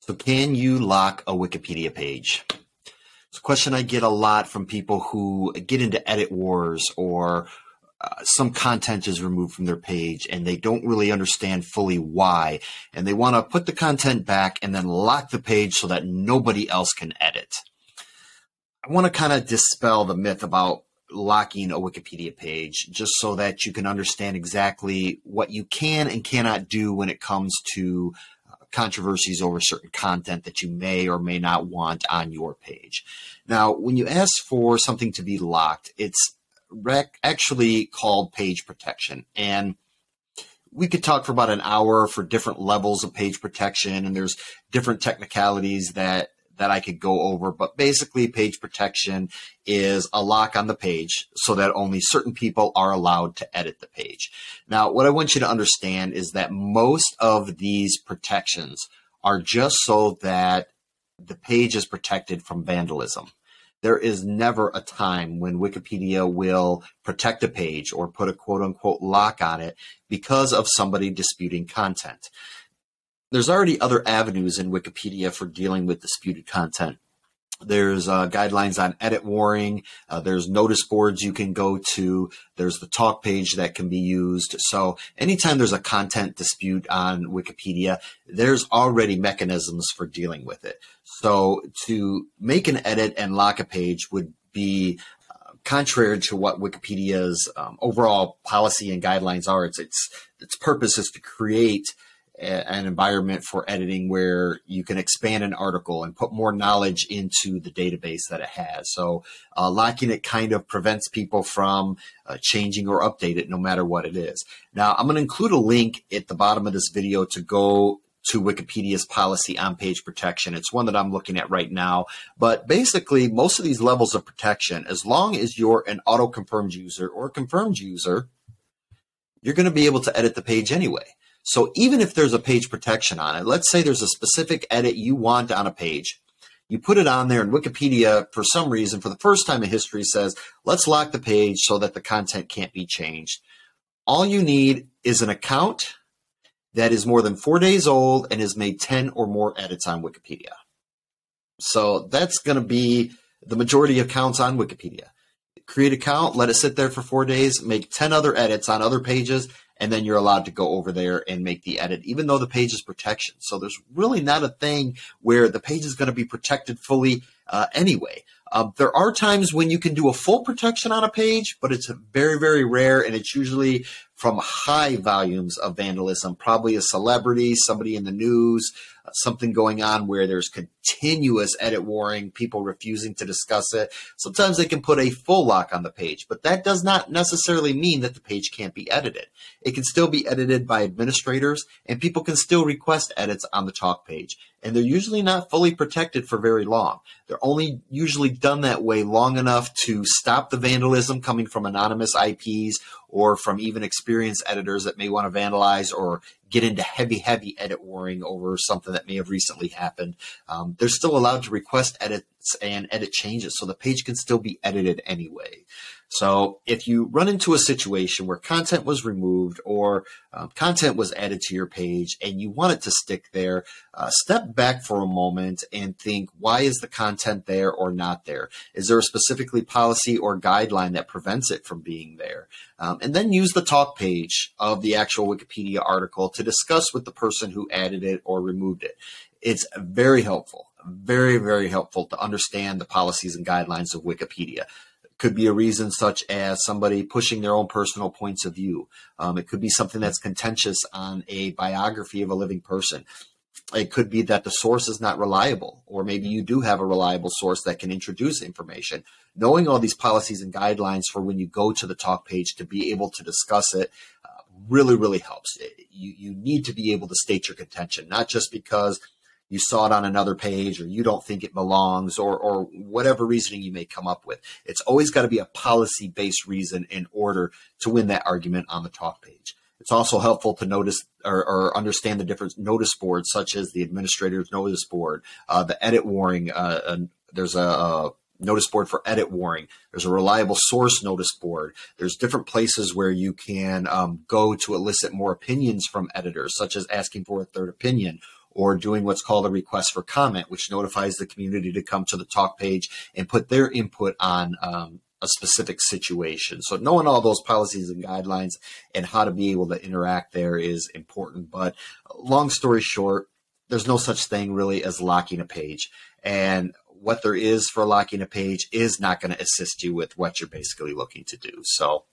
So can you lock a Wikipedia page? It's a question I get a lot from people who get into edit wars or some content is removed from their page and they don't really understand fully why. And they want to put the content back and then lock the page so that nobody else can edit. I want to kind of dispel the myth about locking a Wikipedia page just so that you can understand exactly what you can and cannot do when it comes to controversies over certain content that you may or may not want on your page. Now, when you ask for something to be locked, it's actually called page protection. And we could talk for about an hour for different levels of page protection, and there's different technicalities that I could go over, but basically page protection is a lock on the page so that only certain people are allowed to edit the page. Now, what I want you to understand is that most of these protections are just so that the page is protected from vandalism. There is never a time when Wikipedia will protect a page or put a quote unquote lock on it because of somebody disputing content. There's already other avenues in Wikipedia for dealing with disputed content. There's guidelines on edit warning. There's notice boards you can go to. There's the talk page that can be used. So anytime there's a content dispute on Wikipedia, there's already mechanisms for dealing with it. So to make an edit and lock a page would be contrary to what Wikipedia's overall policy and guidelines are. Its purpose is to create an environment for editing where you can expand an article and put more knowledge into the database that it has. So locking it kind of prevents people from changing or update it no matter what it is. Now, I'm going to include a link at the bottom of this video to go to Wikipedia's policy on page protection. It's one that I'm looking at right now. But basically, most of these levels of protection, as long as you're an auto-confirmed user or a confirmed user, you're going to be able to edit the page anyway. So even if there's a page protection on it, let's say there's a specific edit you want on a page, you put it on there and Wikipedia, for some reason, for the first time in history says, let's lock the page so that the content can't be changed. All you need is an account that is more than 4 days old and has made 10 or more edits on Wikipedia. So that's going to be the majority of accounts on Wikipedia. Create an account, let it sit there for 4 days, make 10 other edits on other pages, and then you're allowed to go over there and make the edit, even though the page is protection. So there's really not a thing where the page is going to be protected fully anyway. There are times when you can do a full protection on a page, but it's very, very rare, and it's usually from high volumes of vandalism, probably a celebrity, somebody in the news, something going on where there's continuous edit warning, people refusing to discuss it. Sometimes they can put a full lock on the page, but that does not necessarily mean that the page can't be edited. It can still be edited by administrators, and people can still request edits on the talk page. And they're usually not fully protected for very long. They're only usually done that way long enough to stop the vandalism coming from anonymous IPs or from even experienced editors that may want to vandalize or get into heavy edit warning over something that may have recently happened. They're still allowed to request edits and edit changes, so the page can still be edited anyway. So if you run into a situation where content was removed or content was added to your page and you want it to stick there, step back for a moment and think, why is the content there or not there? Is there a specifically policy or guideline that prevents it from being there? And then use the talk page of the actual Wikipedia article to discuss with the person who added it or removed it. It's very helpful, very, very helpful to understand the policies and guidelines of Wikipedia. Could be a reason such as somebody pushing their own personal points of view. It could be something that's contentious on a biography of a living person. It could be that the source is not reliable, or maybe you do have a reliable source that can introduce information. Knowing all these policies and guidelines for when you go to the talk page to be able to discuss it really, really helps. You need to be able to state your contention, not just because you saw it on another page or you don't think it belongs or whatever reasoning you may come up with. It's always got to be a policy-based reason in order to win that argument on the talk page. It's also helpful to notice or understand the different notice boards, such as the administrator's notice board, the edit warning. There's a notice board for edit warning. There's a reliable source notice board. There's different places where you can go to elicit more opinions from editors, such as asking for a third opinion, or doing what's called a request for comment, which notifies the community to come to the talk page and put their input on a specific situation. So knowing all those policies and guidelines and how to be able to interact there is important. But long story short, there's no such thing really as locking a page. And what there is for locking a page is not going to assist you with what you're basically looking to do. So